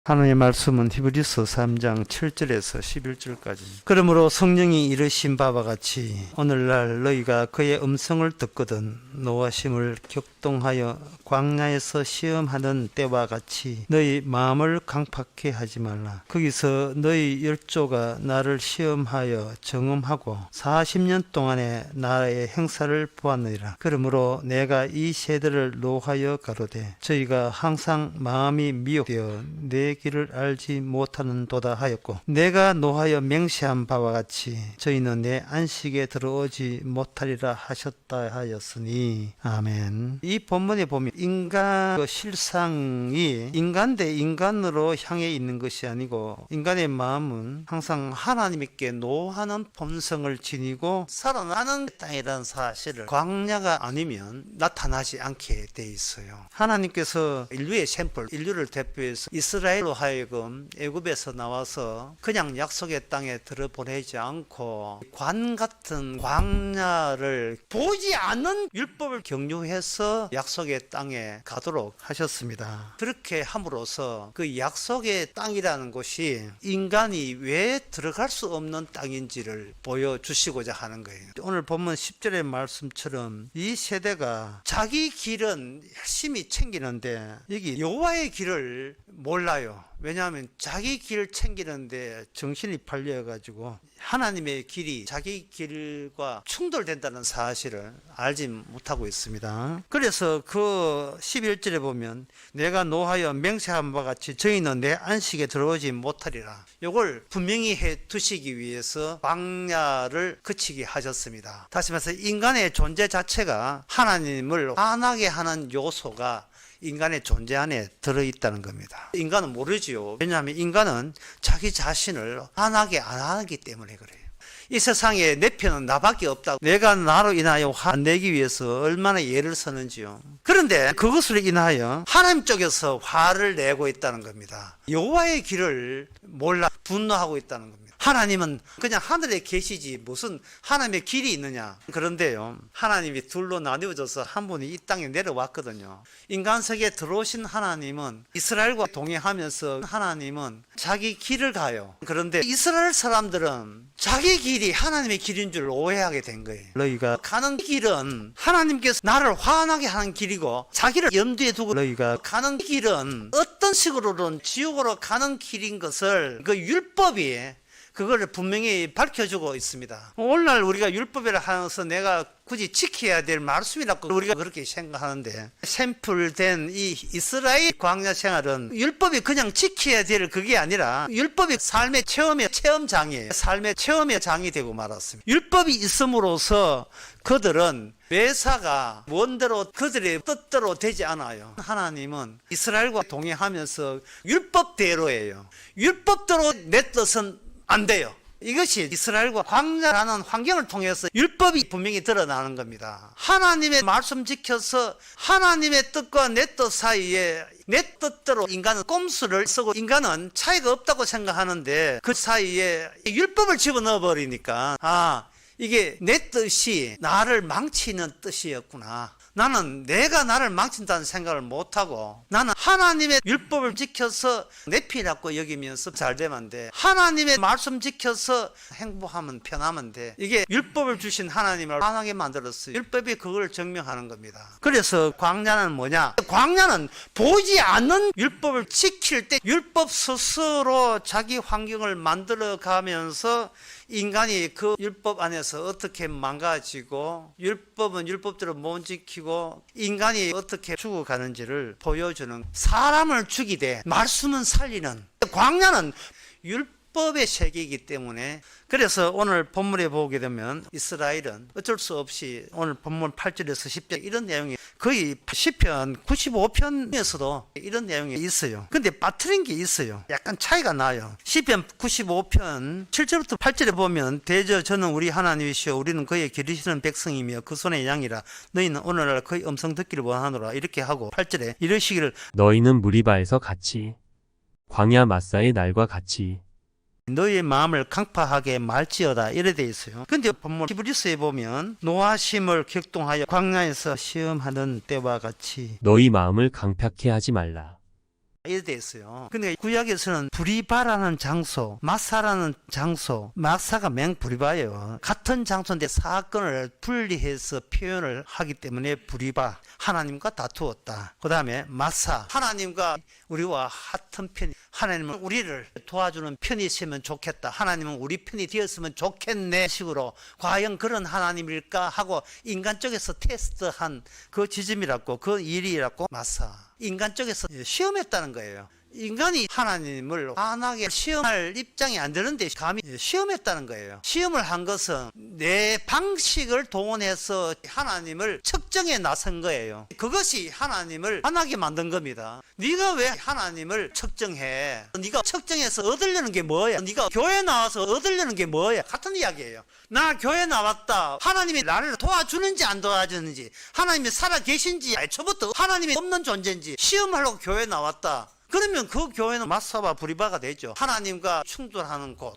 하나님의 말씀은 히브리서 3장 7절에서 11절까지. 그러므로 성령이 이르신 바와 같이 오늘날 너희가 그의 음성을 듣거든 노하심을 격동하여 광야에서 시험하는 때와 같이 너희 마음을 강팍해 하지 말라. 거기서 너희 열조가 나를 시험하여 정음하고 40년 동안에 나의 행사를 보았느니라. 그러므로 내가 이 세대를 노하여 가로되 저희가 항상 마음이 미혹되어 내 길을 알지 못하는도다 하였고, 내가 노하여 맹세한 바와 같이 저희는 내 안식에 들어오지 못하리라 하셨다 하였으니. 아멘. 이 본문에 보면 인간 실상이 인간 대 인간으로 향해 있는 것이 아니고, 인간의 마음은 항상 하나님께 노하는 본성을 지니고 살아나는 땅이라는 사실을 광야가 아니면 나타나지 않게 돼 있어요. 하나님께서 인류의 샘플, 인류를 대표해서 이스라엘로 하여금 애굽에서 나와서 그냥 약속의 땅에 들어보내지 않고 관 같은 광야를 보지 않는 율법을 경유해서 약속의 땅에 가도록 하셨습니다. 그렇게 함으로써 그 약속의 땅이라는 곳이 인간이 왜 들어갈 수 없는 땅인지를 보여주시고자 하는 거예요. 오늘 본문 10절의 말씀처럼 이 세대가 자기 길은 열심히 챙기는데 여기 여호와의 길을 몰라요. 왜냐하면 자기 길을 챙기는데 정신이 팔려가지고 하나님의 길이 자기 길과 충돌된다는 사실을 알지 못하고 있습니다. 그래서 그 11절에 보면 내가 노하여 맹세한 바와 같이 저희는 내 안식에 들어오지 못하리라. 이걸 분명히 해 두시기 위해서 광야를 그치게 하셨습니다. 다시 말해서 인간의 존재 자체가 하나님을 화나게 하는 요소가 인간의 존재 안에 들어있다는 겁니다. 인간은 모르지요. 왜냐하면 인간은 자기 자신을 화나게 안 하기 때문에 그래요. 이 세상에 내 편은 나밖에 없다. 내가 나로 인하여 화내기 위해서 얼마나 예를 쓰는지요. 그런데 그것으로 인하여 하나님 쪽에서 화를 내고 있다는 겁니다. 여호와의 길을 몰라 분노하고 있다는 겁니다. 하나님은 그냥 하늘에 계시지 무슨 하나님의 길이 있느냐. 그런데요, 하나님이 둘로 나뉘어져서 한 분이 이 땅에 내려왔거든요. 인간세계에 들어오신 하나님은 이스라엘과 동행하면서 하나님은 자기 길을 가요. 그런데 이스라엘 사람들은 자기 길이 하나님의 길인 줄 오해하게 된 거예요. 너희가 가는 길은 하나님께서 나를 화나게 하는 길이고 자기를 염두에 두고 너희가 가는 길은 어떤 식으로든 지옥으로 가는 길인 것을 그 율법이 그거를 분명히 밝혀주고 있습니다. 오늘날 우리가 율법이라 하면서 내가 굳이 지켜야 될 말씀이라고 우리가 그렇게 생각하는데, 샘플된 이 이스라엘 광야 생활은 율법이 그냥 지켜야 될 그게 아니라 율법이 삶의 체험장이에요. 삶의 체험의 장이 되고 말았습니다. 율법이 있음으로써 그들은 매사가 원대로 그들의 뜻대로 되지 않아요. 하나님은 이스라엘과 동행하면서 율법대로예요. 율법대로 내 뜻은 안 돼요. 이것이 이스라엘과 광야라는 환경을 통해서 율법이 분명히 드러나는 겁니다. 하나님의 말씀 지켜서 하나님의 뜻과 내 뜻 사이에 내 뜻대로 인간은 꼼수를 쓰고 인간은 차이가 없다고 생각하는데 그 사이에 율법을 집어넣어 버리니까 이게 내 뜻이 나를 망치는 뜻이었구나. 나는 내가 나를 망친다는 생각을 못하고 나는 하나님의 율법을 지켜서 내 피라고 여기면서 잘 되면 돼. 하나님의 말씀 지켜서 행복하면 편하면 돼. 이게 율법을 주신 하나님을 화나게 만들었어요. 율법이 그걸 증명하는 겁니다. 그래서 광야는 뭐냐? 광야는 보이지 않는 율법을 지킬 때 율법 스스로 자기 환경을 만들어 가면서 인간이 그 율법 안에서 어떻게 망가지고 율법은 율법대로 못 지키고 인간이 어떻게 죽어가는지를 보여주는, 사람을 죽이되 말씀은 살리는 광야는 율법의 세계이기 때문에. 그래서 오늘 본문에 보게 되면 이스라엘은 어쩔 수 없이 오늘 본문 8절에서 10절 이런 내용이 거의 시편 95편에서도 이런 내용이 있어요. 근데 빠뜨린 게 있어요. 약간 차이가 나요. 시편 95편 7절부터 8절에 보면 대저 저는 우리 하나님이시여 우리는 그의 기르시는 백성이며 그 손의 양이라 너희는 오늘날 그의 음성 듣기를 원하노라 이렇게 하고 8절에 이러시기를 너희는 무리바에서 같이 광야 마사의 날과 같이 너희의 마음을 강팍하게 말지어다 이래 돼 있어요. 근데 본문 히브리서에 보면 노하심을 격동하여 광야에서 시험하는 때와 같이 너희 마음을 강팍해 하지 말라. 이래 돼 있어요. 근데 구약에서는 브리바라는 장소, 마사라는 장소, 마사가 맹브리바예요. 같은 장소인데 사건을 분리해서 표현을 하기 때문에 브리바, 하나님과 다투었다. 그 다음에 마사, 하나님과 우리와 같은 편, 하나님은 우리를 도와주는 편이 있으면 좋겠다. 하나님은 우리 편이 되었으면 좋겠네 식으로 과연 그런 하나님일까 하고 인간 쪽에서 테스트한 그 지점이라고, 그 일이라고 마사. 인간 쪽에서 시험했다는 거예요. 인간이 하나님을 환하게 시험할 입장이 안 되는데 감히 시험했다는 거예요. 시험을 한 것은 내 방식을 동원해서 하나님을 측정해 나선 거예요. 그것이 하나님을 환하게 만든 겁니다. 네가 왜 하나님을 측정해? 네가 측정해서 얻으려는 게 뭐야? 네가 교회 나와서 얻으려는 게 뭐야? 같은 이야기예요. 나 교회 나왔다. 하나님이 나를 도와주는지 안 도와주는지, 하나님이 살아계신지, 애초부터 하나님이 없는 존재인지 시험하려고 교회 나왔다. 그러면 그 교회는 마사바 브리바가 되죠. 하나님과 충돌하는 곳,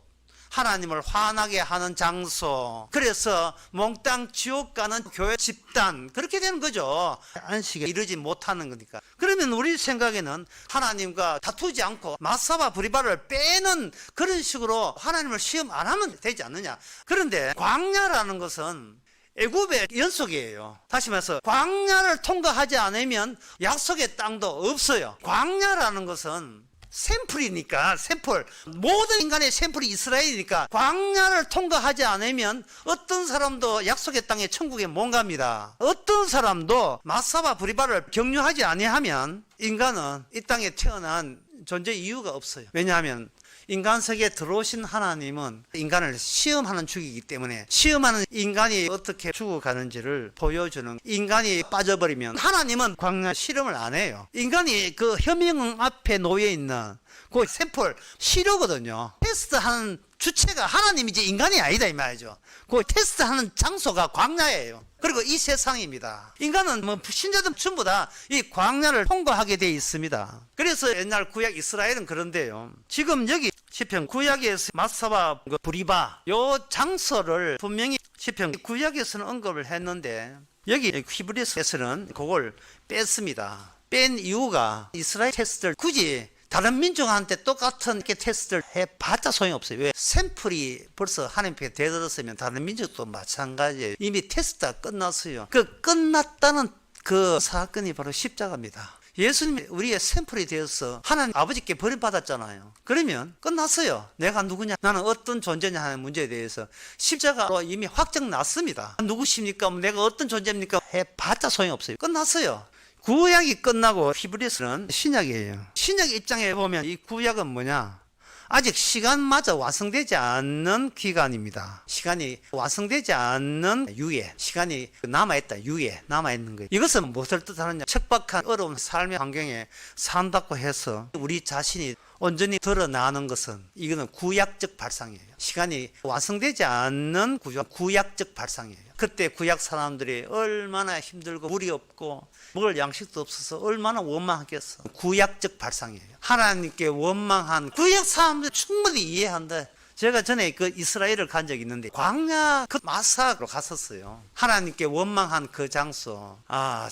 하나님을 화나게 하는 장소. 그래서 몽땅 지옥 가는 교회 집단, 그렇게 되는 거죠. 안식에 이르지 못하는 거니까. 그러면 우리 생각에는 하나님과 다투지 않고 마사바 브리바를 빼는 그런 식으로 하나님을 시험 안 하면 되지 않느냐. 그런데 광야라는 것은 애굽의 연속이에요. 다시 말해서 광야를 통과하지 않으면 약속의 땅도 없어요. 광야라는 것은 샘플이니까, 샘플, 모든 인간의 샘플이 이스라엘이니까 광야를 통과하지 않으면 어떤 사람도 약속의 땅에 천국에 못 갑니다. 어떤 사람도 마사바 브리바를 경유하지 아니하면 인간은 이 땅에 태어난 존재 이유가 없어요. 왜냐하면 인간 세계에 들어오신 하나님은 인간을 시험하는 주기이기 때문에 시험하는 인간이 어떻게 죽어가는지를 보여주는, 인간이 빠져버리면 하나님은 광야 실험을 안 해요. 인간이 그 혐형 앞에 놓여 있는 그 샘플 시료거든요. 테스트하는 주체가 하나님이지 인간이 아니다 이 말이죠. 그 테스트하는 장소가 광야예요. 그리고 이 세상입니다. 인간은 뭐 신자들 전부 다 이 광야를 통과하게 되어 있습니다. 그래서 옛날 구약 이스라엘은 그런데요. 지금 여기 시편 구약에서 마사바 브리바 요 장소를 분명히 시편 구약에서는 언급을 했는데 여기 히브리서에서는 그걸 뺐습니다. 뺀 이유가 이스라엘 테스트를 굳이 다른 민족한테 똑같은 이렇게 테스트를 해봤자 소용없어요. 왜? 샘플이 벌써 하나님께 대들었으면 다른 민족도 마찬가지예요. 이미 테스트가 끝났어요. 그 끝났다는 그 사건이 바로 십자가입니다. 예수님이 우리의 샘플이 되어서 하나님 아버지께 버림받았잖아요. 그러면 끝났어요. 내가 누구냐, 나는 어떤 존재냐 하는 문제에 대해서 십자가로 이미 확정 났습니다. 누구십니까? 내가 어떤 존재입니까? 해봤자 소용없어요. 끝났어요. 구약이 끝나고 히브리서는 신약이에요. 신약 입장에 보면 이 구약은 뭐냐? 아직 시간마저 완성되지 않는 기간입니다. 시간이 완성되지 않는 유예, 시간이 남아있다, 유예, 남아있는 거예요. 이것은 무엇을 뜻하느냐? 척박한 어려운 삶의 환경에 산다고 해서 우리 자신이 온전히 드러나는 것은 이거는 구약적 발상이에요. 시간이 완성되지 않는 구약적 발상이에요. 그때 구약 사람들이 얼마나 힘들고 물이 없고 먹을 양식도 없어서 얼마나 원망하겠어. 구약적 발상이에요. 하나님께 원망한 구약 사람들 충분히 이해한다. 제가 전에 그 이스라엘을 간 적이 있는데 광야 그 마사로 갔었어요. 하나님께 원망한 그 장소,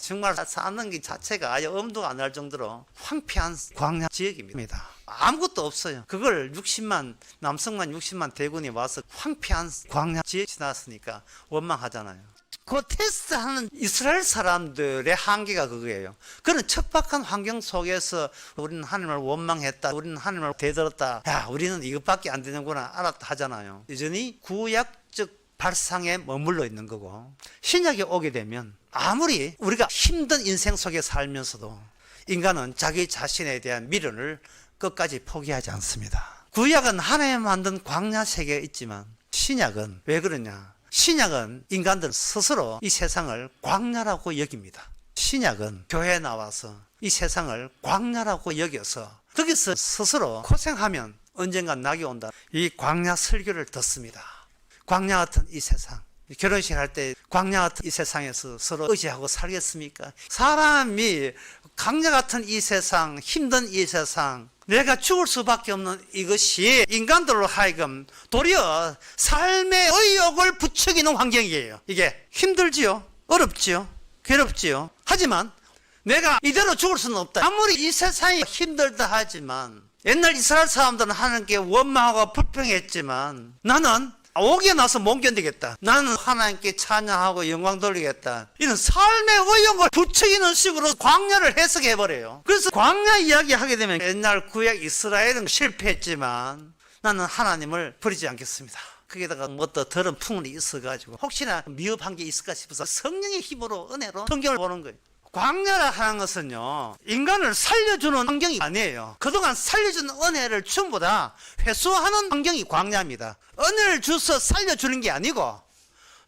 정말 사는 게 자체가 아예 엄두가 안 날 정도로 황폐한 광야 지역입니다. 아무것도 없어요. 그걸 60만 남성만 60만 대군이 와서 황폐한 광야 지역 지났으니까 원망하잖아요. 그 테스트하는 이스라엘 사람들의 한계가 그거예요. 그런 척박한 환경 속에서 우리는 하나님을 원망했다, 우리는 하나님을 대들었다, 야 우리는 이것밖에 안 되는구나 알았다 하잖아요. 여전히 구약적 발상에 머물러 있는 거고, 신약에 오게 되면 아무리 우리가 힘든 인생 속에 살면서도 인간은 자기 자신에 대한 미련을 끝까지 포기하지 않습니다. 구약은 하나님 만든 광야 세계에 있지만 신약은 왜 그러냐? 신약은 인간들 스스로 이 세상을 광야라고 여깁니다. 신약은 교회에 나와서 이 세상을 광야라고 여겨서 거기서 스스로 고생하면 언젠가 낙이 온다. 이 광야 설교를 듣습니다. 광야 같은 이 세상. 결혼식 할 때 광야 같은 이 세상에서 서로 의지하고 살겠습니까? 사람이 광야 같은 이 세상, 힘든 이 세상, 내가 죽을 수밖에 없는 이것이 인간들로 하여금 도리어 삶의 의욕을 부추기는 환경이에요. 이게 힘들지요, 어렵지요, 괴롭지요. 하지만 내가 이대로 죽을 수는 없다. 아무리 이 세상이 힘들다 하지만 옛날 이스라엘 사람들은 하나님께 원망하고 불평했지만 나는 오게 나서 못 견디겠다. 나는 하나님께 찬양하고 영광 돌리겠다. 이런 삶의 의욕을 부추기는 식으로 광야를 해석해버려요. 그래서 광야 이야기 하게 되면 옛날 구약 이스라엘은 실패했지만 나는 하나님을 버리지 않겠습니다. 거기다가 뭐 또 더러운 풍문이 있어가지고 혹시나 미흡한 게 있을까 싶어서 성령의 힘으로 은혜로 성경을 보는 거예요. 광야라 하는 것은요, 인간을 살려주는 환경이 아니에요. 그동안 살려준 은혜를 전부 다 회수하는 환경이 광야입니다. 은혜를 주서 살려주는 게 아니고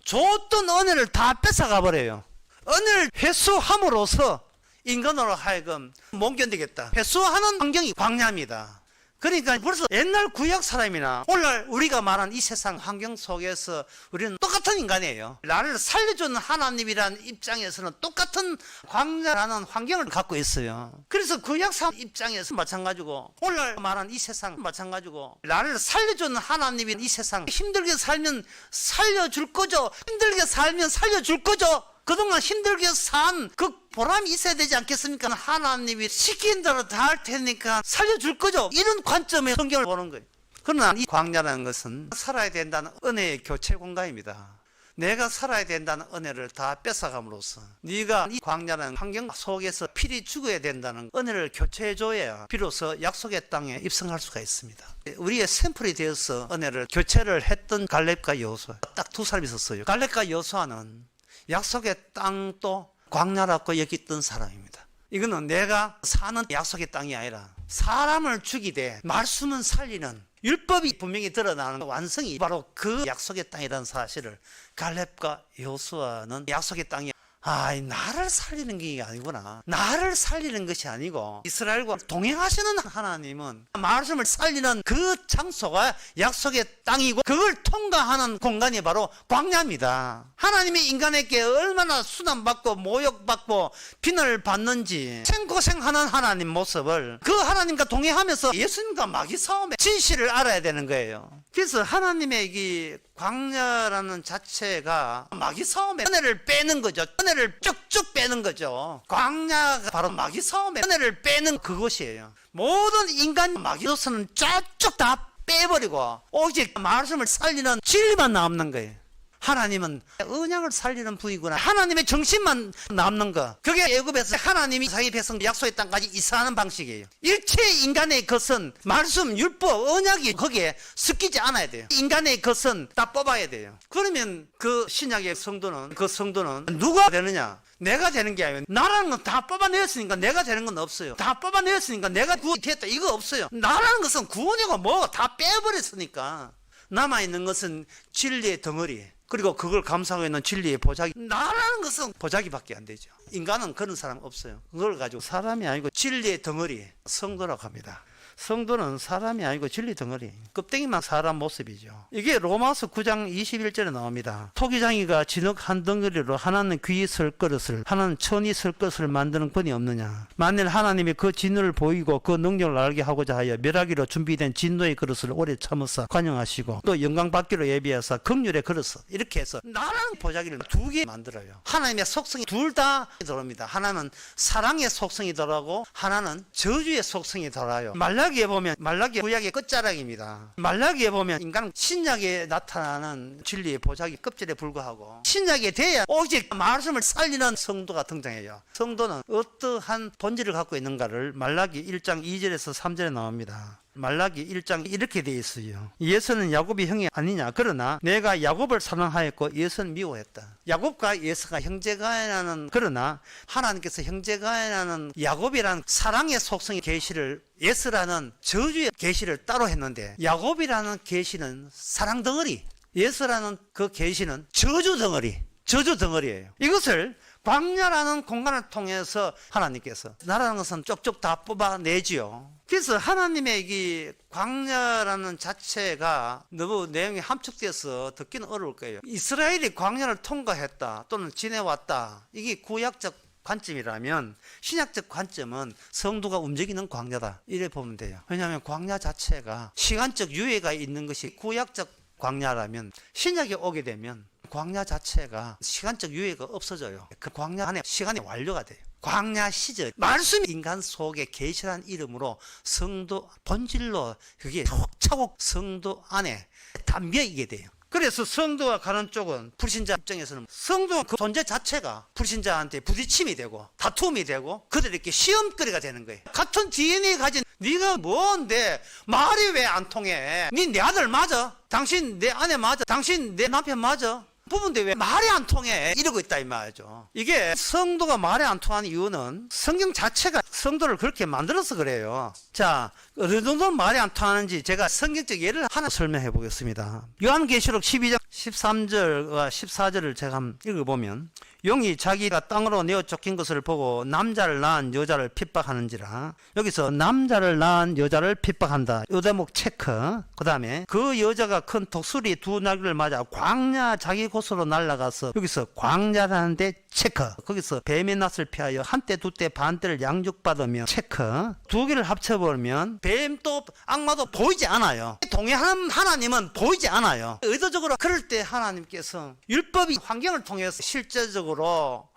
줬던 은혜를 다 뺏어가 버려요. 은혜를 회수함으로써 인간으로 하여금 못 견디겠다 회수하는 환경이 광야입니다. 그러니까 벌써 옛날 구약 사람이나 오늘날 우리가 말한 이 세상 환경 속에서 우리는 똑같은 인간이에요. 나를 살려주는 하나님이라는 입장에서는 똑같은 광야라는 환경을 갖고 있어요. 그래서 구약 사람 입장에서 마찬가지고 오늘날 말한 이 세상 마찬가지고 나를 살려주는 하나님이 이 세상 힘들게 살면 살려줄 거죠. 힘들게 살면 살려줄 거죠. 그동안 힘들게 산 그 보람이 있어야 되지 않겠습니까? 하나님이 시킨 대로 다 할 테니까 살려줄 거죠. 이런 관점에 성경을 보는 거예요. 그러나 이 광야라는 것은 살아야 된다는 은혜의 교체 공간입니다. 내가 살아야 된다는 은혜를 다 뺏어감으로써 네가 이 광야라는 환경 속에서 필히 죽어야 된다는 은혜를 교체해줘야 비로소 약속의 땅에 입성할 수가 있습니다. 우리의 샘플이 되어서 은혜를 교체를 했던 갈렙과 여호수아 딱 두 사람이 있었어요. 갈렙과 여호수아는 약속의 땅도 광야라고 여겼던 사람입니다. 이거는 내가 사는 약속의 땅이 아니라 사람을 죽이되 말씀은 살리는 율법이 분명히 드러나는 완성이 바로 그 약속의 땅이라는 사실을 갈렙과 여호수아는 약속의 땅이 나를 살리는 게 아니구나. 나를 살리는 것이 아니고 이스라엘과 동행하시는 하나님은 말씀을 살리는 그 장소가 약속의 땅이고 그걸 통과하는 공간이 바로 광야입니다. 하나님이 인간에게 얼마나 수난받고 모욕받고 비난을 받는지 생고생하는 하나님 모습을 그 하나님과 동행하면서 예수님과 마귀 싸움의 진실을 알아야 되는 거예요. 그래서 하나님의 이 광야라는 자체가 마귀 싸움의 은혜를 빼는 거죠. 은혜를 쭉쭉 빼는 거죠. 광야가 바로 마귀 싸움의 은혜를 빼는 그것이에요. 모든 인간 마귀로서는 쭉쭉 다 빼버리고 오직 말씀을 살리는 진리만 남는 거예요. 하나님은 언약을 살리는 분이구나. 하나님의 정신만 남는 거. 그게 애굽에서 하나님이 자기 백성 약속의 땅까지 이사하는 방식이에요. 일체 인간의 것은 말씀, 율법, 언약이 거기에 섞이지 않아야 돼요. 인간의 것은 다 뽑아야 돼요. 그러면 그 신약의 성도는 그 성도는 누가 되느냐? 내가 되는 게 아니에요. 나라는 건 다 뽑아내었으니까 내가 되는 건 없어요. 다 뽑아내었으니까 내가 구원이 됐다 이거 없어요. 나라는 것은 구원이고 뭐 다 빼버렸으니까 남아있는 것은 진리의 덩어리 그리고 그걸 감싸고 있는 진리의 보자기. 나라는 것은 보자기밖에 안 되죠. 인간은 그런 사람 없어요. 그걸 가지고 사람이 아니고 진리의 덩어리 성도라고 합니다. 성도는 사람이 아니고 진리 덩어리 껍데기만 사람 모습이죠. 이게 로마서 9장 21절에 나옵니다. 토기장이가 진흙 한 덩어리로 하나는 귀 설 그릇을 하나는 천이 설 것을 만드는 권이 없느냐. 만일 하나님이 그 진노를 보이고 그 능력을 알게 하고자 하여 멸하기로 준비된 진노의 그릇을 오래 참으사 관용하시고 또 영광 받기로 예비하사 긍휼의 그릇을 이렇게 해서 나라는 보자기를 두 개 만들어요. 하나님의 속성이 둘 다 들어옵니다. 하나는 사랑의 속성이 들어가고 하나는 저주의 속성이 들어요. 말라기에 보면 말라기 구약의 끝자락입니다. 말라기에 보면 인간은 신약에 나타나는 진리의 보자기 껍질에 불과하고 신약에 돼야 오직 말씀을 살리는 성도가 등장해요. 성도는 어떠한 본질을 갖고 있는가를 말라기 1장 2절에서 3절에 나옵니다. 말라기 1장 이렇게 되어 있어요. 예수는 야곱이 형이 아니냐. 그러나 내가 야곱을 사랑하였고 예수는 미워했다. 야곱과 예수가 형제간이라는 그러나 하나님께서 형제간이라는 야곱이라는 사랑의 속성의 계시를 예수라는 저주의 계시를 따로 했는데 야곱이라는 계시는 사랑 덩어리 예수라는 그 계시는 저주 덩어리예요. 이것을 광야라는 공간을 통해서 하나님께서 나라는 것은 쪽쪽 다 뽑아내지요. 그래서 하나님의 이 광야라는 자체가 너무 내용이 함축돼서 듣기는 어려울 거예요. 이스라엘이 광야를 통과했다 또는 지내왔다 이게 구약적 관점이라면 신약적 관점은 성도가 움직이는 광야다 이래 보면 돼요. 왜냐하면 광야 자체가 시간적 유예가 있는 것이 구약적 광야라면 신약에 오게 되면 광야 자체가 시간적 유예가 없어져요. 그 광야 안에 시간이 완료가 돼요. 광야 시절 말씀이 인간 속에 계시란 이름으로 성도 본질로 그게 차곡차곡 성도 안에 담겨있게 돼요. 그래서 성도가 가는 쪽은 불신자 입장에서는 성도 그 존재 자체가 불신자한테 부딪힘이 되고 다툼이 되고 그들에게 시험거리가 되는 거예요. 같은 DNA 가진 네가 뭔데 말이 왜 안 통해? 네 내 아들 맞아? 당신 내 아내 맞아? 당신 내 남편 맞아? 부부인데 왜 말이 안 통해? 이러고 있다 이 말이죠. 이게 성도가 말이 안 통하는 이유는 성경 자체가 성도를 그렇게 만들어서 그래요. 자, 어느 정도 말이 안 통하는지 제가 성경적 예를 하나 설명해 보겠습니다. 요한계시록 12장 13절과 14절을 제가 한번 읽어보면 용이 자기가 땅으로 내어 쫓긴 것을 보고 남자를 낳은 여자를 핍박하는지라. 여기서 남자를 낳은 여자를 핍박한다. 요 대목 체크. 그 다음에 그 여자가 큰 독수리 두 날개를 맞아 광야 자기 곳으로 날아가서 여기서 광야라는 데 체크. 거기서 뱀의 낯을 피하여 한때 두때 반때를 양육받으며 체크. 두 개를 합쳐보면 뱀도 악마도 보이지 않아요. 동해하는 하나님은 보이지 않아요. 의도적으로 그럴 때 하나님께서 율법이 환경을 통해서 실제적으로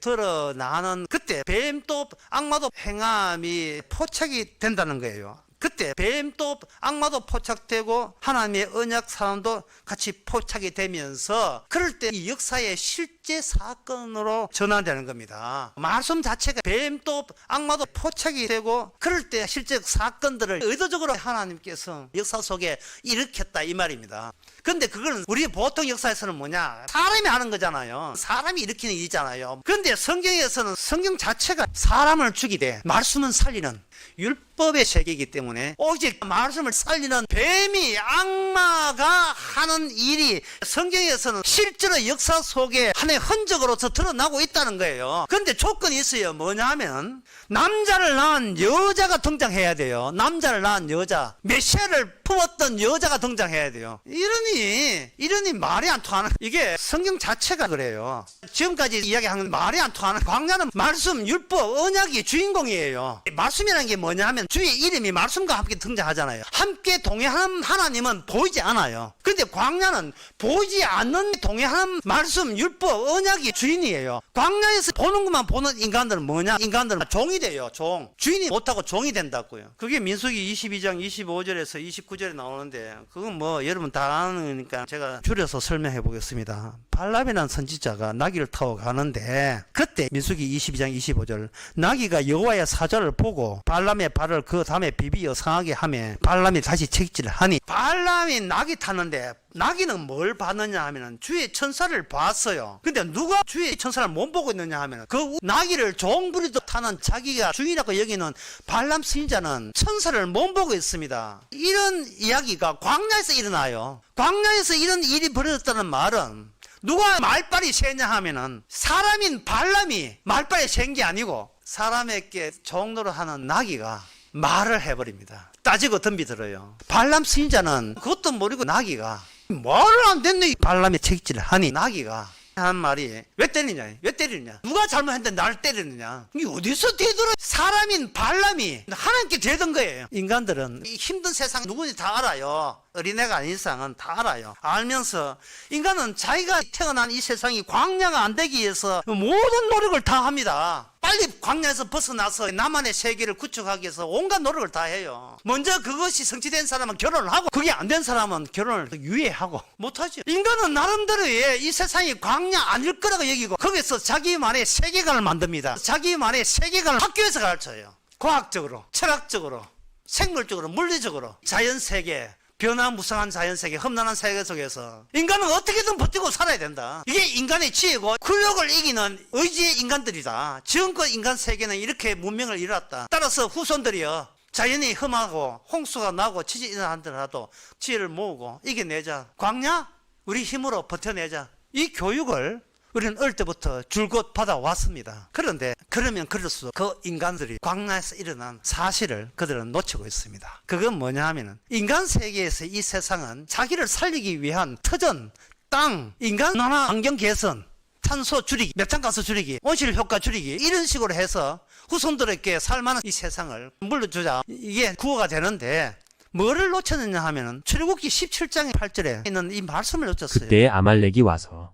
드러나는 그때 뱀도 악마도 행함이 포착이 된다는 거예요. 그때 뱀도 악마도 포착되고 하나님의 언약 사람도 같이 포착이 되면서 그럴 때 이 역사의 실제 사건으로 전환되는 겁니다. 말씀 자체가 뱀도 악마도 포착이 되고 그럴 때 실제 사건들을 의도적으로 하나님께서 역사 속에 일으켰다 이 말입니다. 근데 그거는 우리 보통 역사에서는 뭐냐? 사람이 하는 거잖아요. 사람이 일으키는 일이잖아요. 근데 성경에서는 성경 자체가 사람을 죽이되 말씀은 살리는 율법의 세계이기 때문에 오직 말씀을 살리는 뱀이 악마가 하는 일이 성경에서는 실제로 역사 속에 하나의 흔적으로서 드러나고 있다는 거예요. 그런데 조건이 있어요. 뭐냐 하면 남자를 낳은 여자가 등장해야 돼요. 남자를 낳은 여자, 메시아를 품었던 여자가 등장해야 돼요. 이러니 말이 안 통하는, 이게 성경 자체가 그래요. 지금까지 이야기하는 말이 안 통하는, 광야는 말씀, 율법, 언약이 주인공이에요. 말씀이라는 게 뭐냐 하면 주의 이름이 말씀과 함께 등장하잖아요. 함께 동행하는 하나님은 보이지 않아요. 근데 광야는 보이지 않는 동행하는 말씀, 율법, 언약이 주인이에요. 광야에서 보는 것만 보는 인간들은 뭐냐? 인간들은 종이 돼요. 종. 주인이 못하고 종이 된다고요. 그게 민수기 22장 25절에서 29절에 나오는데 그건 뭐 여러분 다 아는 거니까 제가 줄여서 설명해 보겠습니다. 발람이라는 선지자가 나귀를 타고 가는데 그때 민수기 22장 25절 나귀가 여호와의 사자를 보고 발람의 발을 그 다음에 비비어 상하게 하며 발람이 다시 채찍질을 하니 발람이 나귀 탔는데 나귀는 뭘 봤느냐 하면은 주의 천사를 봤어요. 근데 누가 주의 천사를 못 보고 있느냐 하면은 그 나귀를 종부리듯 타는 자기가 주인이라고 여기는 발람 선지자는 천사를 못 보고 있습니다. 이런 이야기가 광야에서 일어나요. 광야에서 이런 일이 벌어졌다는 말은 누가 말빨이 새냐 하면은 사람인 발람이 말빨이 샌 게 아니고 사람에게 종노릇하는 나귀가 말을 해버립니다. 따지고 덤비들어요. 발람 선지자는 그것도 모르고 나귀가 말을 안 됐네. 발람이 채찍질을 하니 나귀가 한 말이 왜 때리냐? 왜 때리느냐? 누가 잘못했는데 나를 때리느냐? 이게 어디서 되더라? 사람인 발람이 하나님께 되던 거예요. 인간들은 이 힘든 세상 누구든지 다 알아요. 어린애가 아닌 이상은 다 알아요. 알면서 인간은 자기가 태어난 이 세상이 광야가 안 되기 위해서 모든 노력을 다 합니다. 빨리 광야에서 벗어나서 나만의 세계를 구축하기 위해서 온갖 노력을 다 해요. 먼저 그것이 성취된 사람은 결혼을 하고 그게 안 된 사람은 결혼을 유예하고 못하죠. 인간은 나름대로의 이 세상이 광야 아닐 거라고 여기고 거기서 자기만의 세계관을 만듭니다. 자기만의 세계관을 학교에서 가르쳐요. 과학적으로, 철학적으로, 생물적으로, 물리적으로, 자연세계, 변화무쌍한 자연세계, 험난한 세계 속에서 인간은 어떻게든 버티고 살아야 된다. 이게 인간의 지혜고 굴욕을 이기는 의지의 인간들이다. 지금껏 인간 세계는 이렇게 문명을 이뤘다. 따라서 후손들이여 자연이 험하고 홍수가 나고 지진이 일어나더라도 지혜를 모으고 이겨내자. 광야? 우리 힘으로 버텨내자. 이 교육을 우리는 어릴 때부터 줄곧 받아왔습니다. 그런데 그러면 그럴수록 그 인간들이 광야에서 일어난 사실을 그들은 놓치고 있습니다. 그건 뭐냐 하면은 인간 세계에서 이 세상은 자기를 살리기 위한 터전, 땅, 인간 문화 환경 개선, 탄소 줄이기, 메탄가스 줄이기, 온실 효과 줄이기 이런 식으로 해서 후손들에게 살만한 이 세상을 물려주자. 이게 구호가 되는데 뭐를 놓쳤느냐 하면은 출애굽기 17장 8절에 있는 이 말씀을 놓쳤어요. 그때에 아말렉이 와서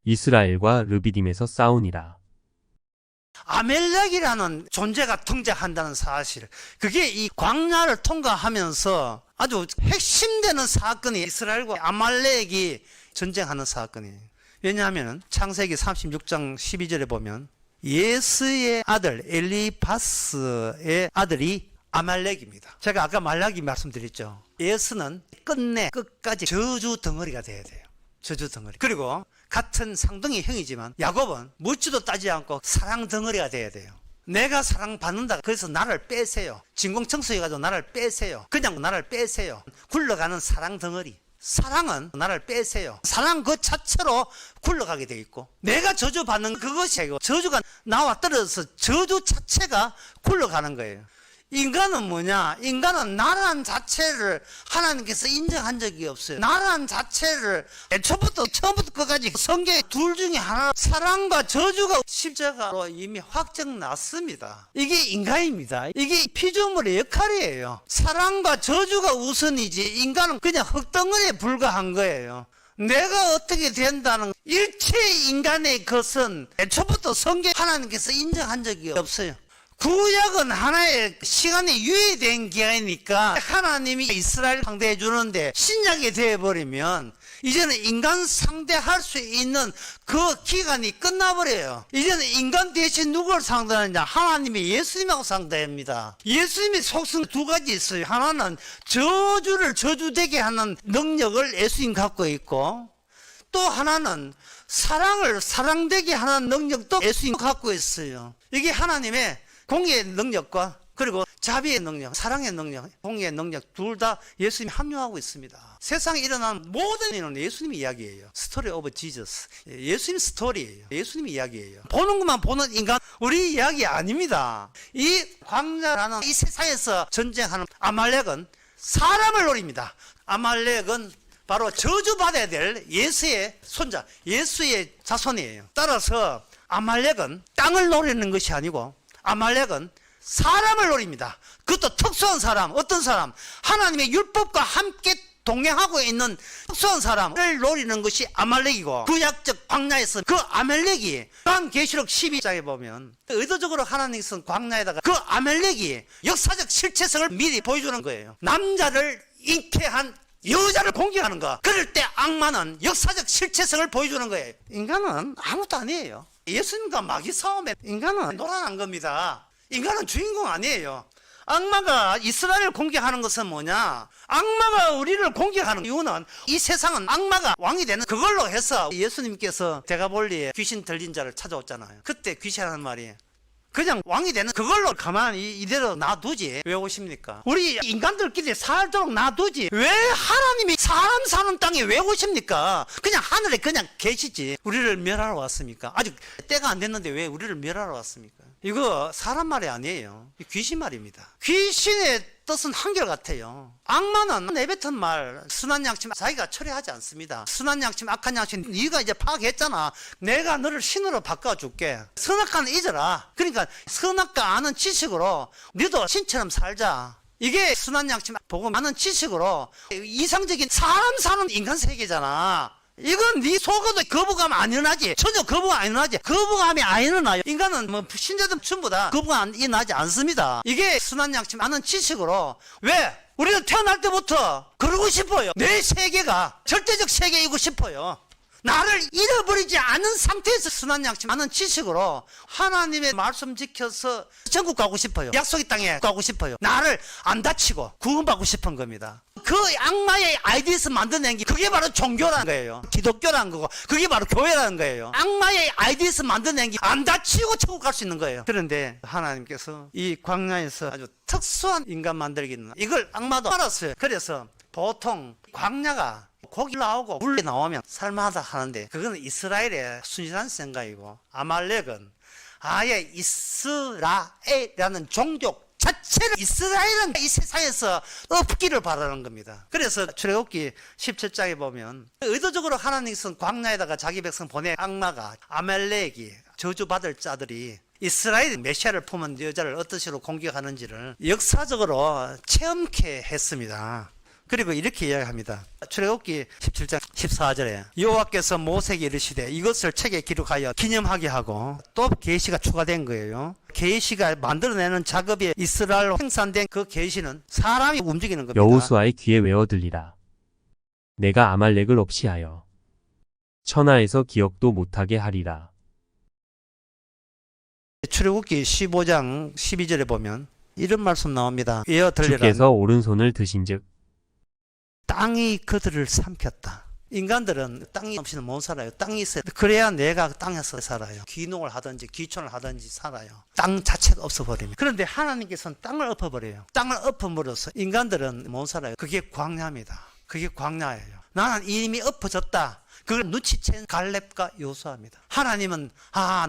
이스라엘과 르비딤에서 싸우니라. 아멜렉이라는 존재가 등장한다는 사실, 그게 이 광야를 통과하면서 아주 핵심되는 사건이 이스라엘과 아말렉이 전쟁하는 사건이에요. 왜냐하면 창세기 36장 12절에 보면 예스의 아들 엘리바스의 아들이 아말렉입니다. 제가 아까 말라기 말씀드렸죠. 예스는 끝까지 저주 덩어리가 돼야 돼요. 저주 덩어리. 그리고 같은 쌍둥이 형이지만 야곱은 묻지도 따지지 않고 사랑 덩어리가 돼야 돼요. 내가 사랑받는다, 그래서 나를 빼세요. 진공청소해가지고 나를 빼세요. 그냥 나를 빼세요. 굴러가는 사랑 덩어리. 사랑은 나를 빼세요. 사랑 그 자체로 굴러가게 돼 있고, 내가 저주받는 그것이 아니고 저주가 나와 떨어져서 저주 자체가 굴러가는 거예요. 인간은 뭐냐? 인간은 나라는 자체를 하나님께서 인정한 적이 없어요. 나라는 자체를 처음부터 끝까지 성경의 둘 중에 하나, 사랑과 저주가 십자가로 이미 확정 났습니다. 이게 인간입니다. 이게 피조물의 역할이에요. 사랑과 저주가 우선이지 인간은 그냥 흙덩어리에 불과한 거예요. 내가 어떻게 된다는 일체 인간의 것은 애초부터 성경 하나님께서 인정한 적이 없어요. 구약은 하나의 시간이 유예된 기간이니까 하나님이 이스라엘 상대해 주는데, 신약이 되어버리면 이제는 인간 상대할 수 있는 그 기간이 끝나버려요. 이제는 인간 대신 누구를 상대하느냐? 하나님이 예수님하고 상대합니다. 예수님의 속성 두 가지 있어요. 하나는 저주를 저주되게 하는 능력을 예수님 갖고 있고, 또 하나는 사랑을 사랑되게 하는 능력도 예수님 갖고 있어요. 이게 하나님의 공의의 능력과 그리고 자비의 능력, 사랑의 능력, 공의의 능력 둘 다 예수님이 합류하고 있습니다. 세상에 일어나는 모든 일은 예수님의 이야기예요. 스토리 오브 지저스. 예수님 스토리예요. 예수님의 이야기예요. 보는 것만 보는 인간, 우리 이야기 아닙니다. 이 광야라는 이 세상에서 전쟁하는 아말렉은 사람을 노립니다. 아말렉은 바로 저주받아야 될 예수의 손자, 예수의 자손이에요. 따라서 아말렉은 땅을 노리는 것이 아니고 아말렉은 사람을 노립니다. 그것도 특수한 사람. 어떤 사람? 하나님의 율법과 함께 동행하고 있는 특수한 사람을 노리는 것이 아말렉이고, 구약적 광야에서 그 아말렉이 요한계시록 12장에 보면 의도적으로 하나님께서 광야에다가 그 아말렉이 역사적 실체성을 미리 보여주는 거예요. 남자를 잉태한 여자를 공격하는 거. 그럴 때 악마는 역사적 실체성을 보여주는 거예요. 인간은 아무것도 아니에요. 예수님과 마귀 싸움에 인간은 놀아난 겁니다. 인간은 주인공 아니에요. 악마가 이스라엘을 공격하는 것은 뭐냐? 악마가 우리를 공격하는 이유는 이 세상은 악마가 왕이 되는 그걸로 해서 예수님께서 대가볼리에 귀신 들린 자를 찾아왔잖아요. 그때 귀신하는 말이 그냥 왕이 되는 그걸로 가만히 이대로 놔두지 왜 오십니까? 우리 인간들끼리 살도록 놔두지 왜 하나님이 사람 사는 땅에 왜 오십니까? 그냥 하늘에 그냥 계시지. 우리를 멸하러 왔습니까? 아직 때가 안 됐는데 왜 우리를 멸하러 왔습니까? 이거 사람 말이 아니에요. 귀신 말입니다. 귀신의 뜻은 한결같아요. 악마는 내뱉은 말, 선한 양심 자기가 처리하지 않습니다. 선한 양심, 악한 양심 네가 이제 파악했잖아. 내가 너를 신으로 바꿔줄게. 선악과는 잊어라. 그러니까 선악과 아는 지식으로 너도 신처럼 살자. 이게 선한 양심, 보고 아는 지식으로 이상적인 사람 사는 인간 세계잖아. 이건 네 속어도 거부감 안 일어나지. 전혀 거부감 안 일어나지. 거부감이 안 일어나요. 인간은 뭐 신자들 전부 다 거부감 일어나지 않습니다. 이게 순한 양심 아는 지식으로. 왜? 우리는 태어날 때부터 그러고 싶어요. 내 세계가 절대적 세계이고 싶어요. 나를 잃어버리지 않은 상태에서 순한 양심 아는 지식으로 하나님의 말씀 지켜서 전국 가고 싶어요. 약속의 땅에 가고 싶어요. 나를 안 다치고 구원받고 싶은 겁니다. 그 악마의 아이디에서 만들어낸 게 그게 바로 종교라는 거예요. 기독교라는 거고 그게 바로 교회라는 거예요. 악마의 아이디에서 만들어낸 게 안 다치고 천국 갈 수 있는 거예요. 그런데 하나님께서 이 광야에서 아주 특수한 인간 만들기는 이걸 악마도 알았어요. 그래서 보통 광야가 고기 나오고 물이 나오면 살만하다 하는데 그거는 이스라엘의 순진한 생각이고, 아말렉은 아예 이스라엘이라는 종족 자체를 이스라엘은 이 세상에서 없기를 바라는 겁니다. 그래서 출애굽기 17장에 보면 의도적으로 하나님께서는 광야에다가 자기 백성 보내 악마가 아말렉이 저주받을 자들이 이스라엘 메시아를 품은 여자를 어떤 식으로 공격하는지를 역사적으로 체험케 했습니다. 그리고 이렇게 이야기합니다. 출애굽기 17장 14절에 여호와께서 모세에게 이르시되 이것을 책에 기록하여 기념하게 하고 또 계시가 추가된 거예요. 계시가 만들어내는 작업에 이스라엘로 생산된 그 계시는 사람이 움직이는 겁니다. 여호수아의 귀에 외워 들리라. 내가 아말렉을 없이 하여 천하에서 기억도 못하게 하리라. 출애굽기 15장 12절에 보면 이런 말씀 나옵니다. 외워 들리라. 주께서 오른손을 드신즉 땅이 그들을 삼켰다. 인간들은 땅이 없이는 못 살아요. 땅이 있어요. 그래야 내가 땅에서 살아요. 귀농을 하든지 귀촌을 하든지 살아요. 땅 자체가 없어버립니다. 그런데 하나님께서는 땅을 엎어버려요. 땅을 엎어버려서 인간들은 못 살아요. 그게 광야입니다. 그게 광야예요. 나는 이미 엎어졌다. 그걸 눈치챈 갈렙과 요수아입니다. 하나님은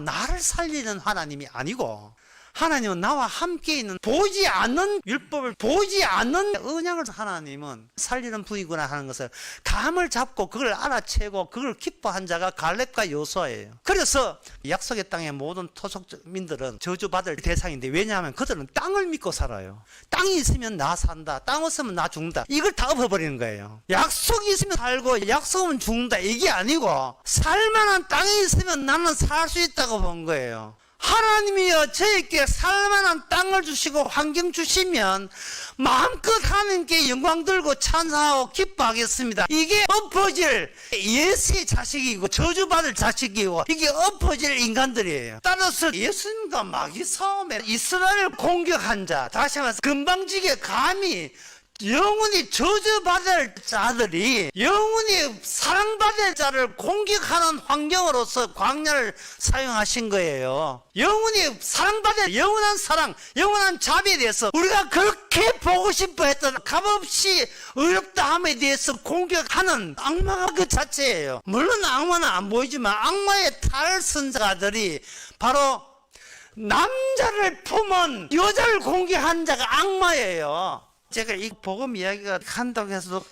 나를 살리는 하나님이 아니고 하나님은 나와 함께 있는 보이지 않는 율법을 보이지 않는 언약을 하나님은 살리는 분이구나 하는 것을 감을 잡고 그걸 알아채고 그걸 기뻐한 자가 갈렙과 요수아예요. 그래서 약속의 땅의 모든 토속민들은 저주받을 대상인데 왜냐하면 그들은 땅을 믿고 살아요. 땅이 있으면 나 산다. 땅 없으면 나 죽는다. 이걸 다 엎어버리는 거예요. 약속이 있으면 살고 약속 없으면 죽는다. 이게 아니고 살만한 땅이 있으면 나는 살 수 있다고 본 거예요. 하나님이여 저에게 살만한 땅을 주시고 환경 주시면 마음껏 하나님께 영광 들고 찬사하고 기뻐하겠습니다. 이게 엎어질 예수의 자식이고 저주받을 자식이고 이게 엎어질 인간들이에요. 따라서 예수님과 마귀 싸움에 이스라엘을 공격한 자, 다시 말해서 금방지게 감히 영원히 저주받을 자들이 영원히 사랑받을 자를 공격하는 환경으로서 광야를 사용하신 거예요. 영원히 사랑받을 영원한 사랑, 영원한 자비에 대해서 우리가 그렇게 보고 싶어 했던 값없이 어렵다함에 대해서 공격하는 악마가 그 자체예요. 물론 악마는 안 보이지만 악마의 탈선자들이 바로 남자를 품은 여자를 공격한 자가 악마예요. 제가 이 복음 이야기가 한다고 해서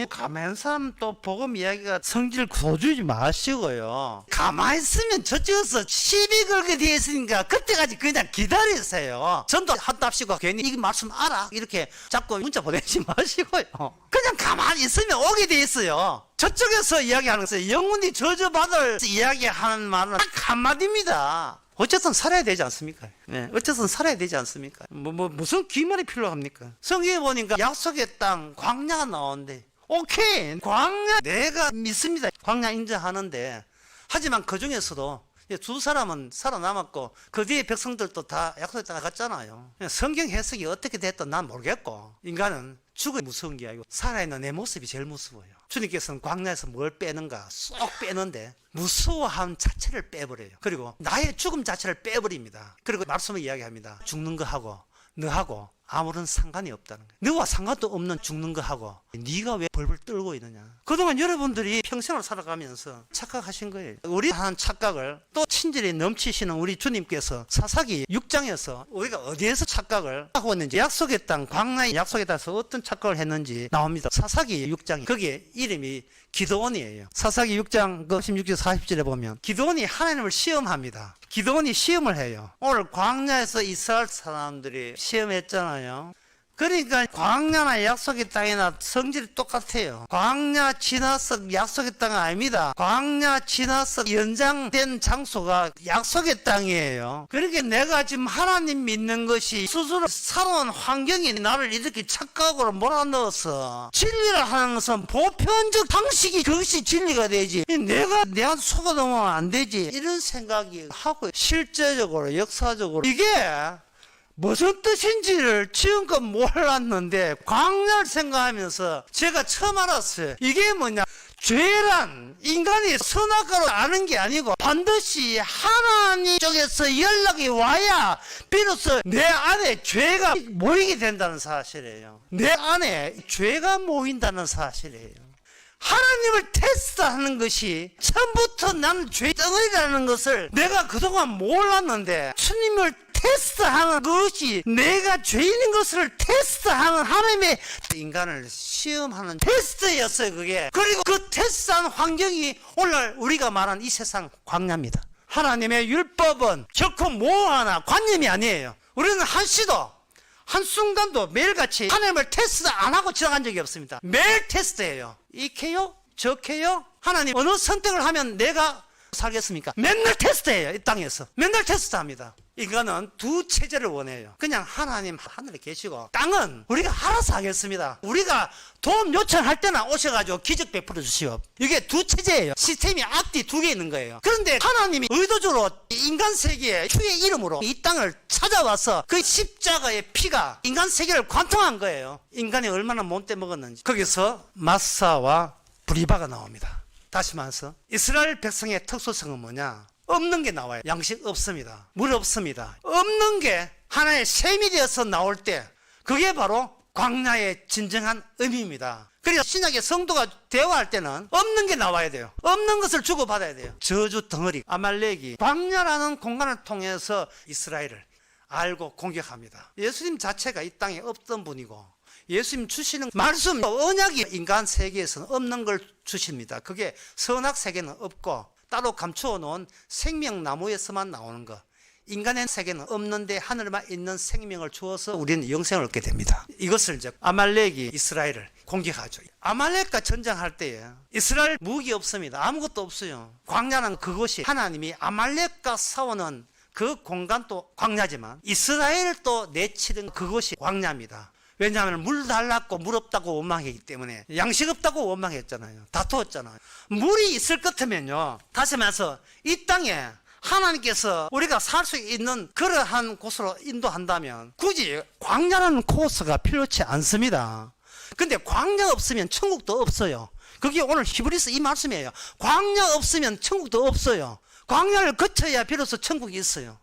가만히 사람 또 복음 이야기가 성질 고주지 마시고요. 가만히 있으면 저쪽에서 시비 걸게 되어 있으니까 그때까지 그냥 기다리세요. 전도 한답시고 괜히 이 말씀 알아 이렇게 자꾸 문자 보내지 마시고요. 그냥 가만히 있으면 오게 돼 있어요. 저쪽에서 이야기하는 것은 영원히 저주받을 이야기하는 말은 딱 한마디입니다. 어쨌든 살아야 되지 않습니까? 네, 어쨌든 살아야 되지 않습니까? 무슨 기만이 필요합니까? 성경에 보니까 약속의 땅, 광야가 나오는데, 오케이! 광야, 내가 믿습니다. 광야 인정하는데, 하지만 그 중에서도 두 사람은 살아남았고, 그 뒤에 백성들도 다 약속의 땅에 갔잖아요. 성경 해석이 어떻게 됐든 난 모르겠고, 인간은 죽어 무서운 게 아니고, 살아있는 내 모습이 제일 무서워요. 주님께서는 광야에서 뭘 빼는가? 쏙 빼는데, 무서워함 자체를 빼버려요. 그리고 나의 죽음 자체를 빼버립니다. 그리고 말씀을 이야기합니다. 죽는 거하고 너하고 아무런 상관이 없다는 거예요. 너와 상관도 없는 죽는 거하고 네가 왜 벌벌 떨고 있느냐. 그동안 여러분들이 평생을 살아가면서 착각하신 거예요. 우리 한 착각을 또 친절히 넘치시는 우리 주님께서 사사기 6장에서 우리가 어디에서 착각을 하고 있는지 약속의 땅 광야의 약속에 따라서 어떤 착각을 했는지 나옵니다. 사사기 6장에 거기에 이름이 기드온이에요. 사사기 6장 16절 40절에 보면 기드온이 하나님을 시험합니다. 기드온이 시험을 해요. 오늘 광야에서 이스라엘 사람들이 시험했잖아요. 그러니까 광야나 약속의 땅이나 성질이 똑같아요. 광야 지나서 약속의 땅은 아닙니다. 광야 지나서 연장된 장소가 약속의 땅이에요. 그러니까 내가 지금 하나님 믿는 것이 스스로 살아온 환경이 나를 이렇게 착각으로 몰아넣어서 진리를 하는 것은 보편적 상식이 그것이 진리가 되지. 내가 속아놓으면 안 되지. 이런 생각이 하고 실제적으로 역사적으로 이게 무슨 뜻인지를 지금껏 몰랐는데 광야를 생각하면서 제가 처음 알았어요. 이게 뭐냐, 죄란 인간이 선악과로 아는 게 아니고 반드시 하나님 쪽에서 연락이 와야 비로소 내 안에 죄가 모이게 된다는 사실이에요. 내 안에 죄가 모인다는 사실이에요. 하나님을 테스트하는 것이 처음부터 나는 죄덩어리라는 것을 내가 그동안 몰랐는데 주님을 테스트하는 것이 내가 죄인인 것을 테스트하는 하나님의 인간을 시험하는 테스트였어요. 그게. 그리고 그 테스트한 환경이 오늘 우리가 말한 이 세상 광야입니다. 하나님의 율법은 결코 뭐 하나 관념이 아니에요. 우리는 한시도 한순간도 매일같이 하나님을 테스트 안 하고 지나간 적이 없습니다. 매일 테스트예요. 이케요? 저케요? 하나님 어느 선택을 하면 내가 살겠습니까? 맨날 테스트예요. 이 땅에서 맨날 테스트합니다. 인간은 두 체제를 원해요. 그냥 하나님 하늘에 계시고 땅은 우리가 알아서 하겠습니다. 우리가 도움 요청할 때나 오셔가지고 기적 베풀어 주시오. 이게 두 체제예요. 시스템이 앞뒤 두 개 있는 거예요. 그런데 하나님이 의도적으로 인간 세계에 주의 이름으로 이 땅을 찾아와서 그 십자가의 피가 인간 세계를 관통한 거예요. 인간이 얼마나 못돼 먹었는지. 거기서 마사와 브리바가 나옵니다. 다시 말해서 이스라엘 백성의 특수성은 뭐냐? 없는 게 나와요. 양식 없습니다. 물 없습니다. 없는 게 하나의 셈이 되어서 나올 때 그게 바로 광야의 진정한 의미입니다. 그래서 신약의 성도가 대화할 때는 없는 게 나와야 돼요. 없는 것을 주고받아야 돼요. 저주 덩어리 아말렉이 광야라는 공간을 통해서 이스라엘을 알고 공격합니다. 예수님 자체가 이 땅에 없던 분이고 예수님 주시는 말씀, 언약이 인간 세계에서는 없는 걸 주십니다. 그게 선악 세계는 없고 따로 감추어 놓은 생명나무에서만 나오는 것. 인간의 세계는 없는데 하늘에만 있는 생명을 주어서 우리는 영생을 얻게 됩니다. 이것을 이제 아말렉이 이스라엘을 공격하죠. 아말렉과 전쟁할 때에 이스라엘 무기 없습니다. 아무것도 없어요. 광야는 그것이 하나님이 아말렉과 싸우는 그 공간도 광야지만 이스라엘을 또 내치는 그것이 광야입니다. 왜냐하면 물 달랐고 물 없다고 원망했기 때문에 양식 없다고 원망했잖아요. 다투었잖아요. 물이 있을 것 같으면요. 다시 말해서 이 땅에 하나님께서 우리가 살 수 있는 그러한 곳으로 인도한다면 굳이 광야라는 코스가 필요치 않습니다. 근데 광야 없으면 천국도 없어요. 그게 오늘 히브리서 이 말씀이에요. 광야 없으면 천국도 없어요. 광야를 거쳐야 비로소 천국이 있어요.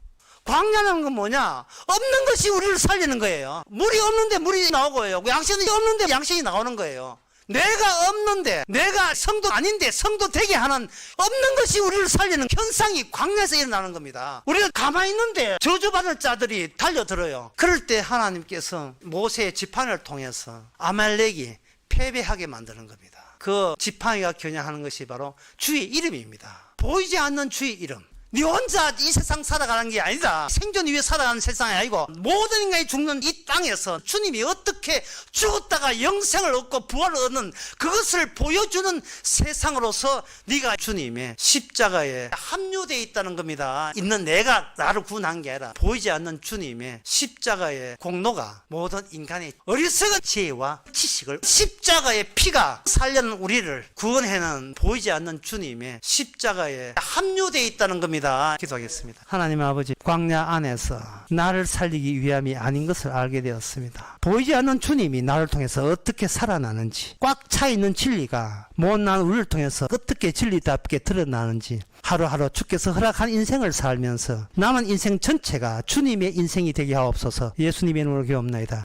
광야라는 건 뭐냐? 없는 것이 우리를 살리는 거예요. 물이 없는데 물이 나오고요. 양식이 없는데 양식이 나오는 거예요. 내가 없는데 내가 성도 아닌데 성도 되게 하는 없는 것이 우리를 살리는 현상이 광야에서 일어나는 겁니다. 우리가 가만히 있는데 저주받을 자들이 달려들어요. 그럴 때 하나님께서 모세의 지팡이를 통해서 아말렉이 패배하게 만드는 겁니다. 그 지팡이가 겨냥하는 것이 바로 주의 이름입니다. 보이지 않는 주의 이름. 네 혼자 이 세상 살아가는 게 아니다. 생존 위해 살아가는 세상이 아니고 모든 인간이 죽는 이 땅에서 주님이 어떻게 죽었다가 영생을 얻고 부활을 얻는 그것을 보여주는 세상으로서 네가 주님의 십자가에 합류되어 있다는 겁니다. 있는 내가 나를 구원한 게 아니라 보이지 않는 주님의 십자가의 공로가 모든 인간의 어리석은 지혜와 지식을 십자가의 피가 살려는 우리를 구원해는 보이지 않는 주님의 십자가에 합류되어 있다는 겁니다. 기도하겠습니다. 하나님 아버지, 광야 안에서 나를 살리기 위함이 아닌 것을 알게 되었습니다. 보이지 않는 주님이 나를 통해서 어떻게 살아나는지, 꽉 차 있는 진리가 못난 우리를 통해서 어떻게 진리답게 드러나는지 하루하루 주께서 허락한 인생을 살면서 남은 인생 전체가 주님의 인생이 되게 하옵소서. 예수님의 이름으로 기도합니다.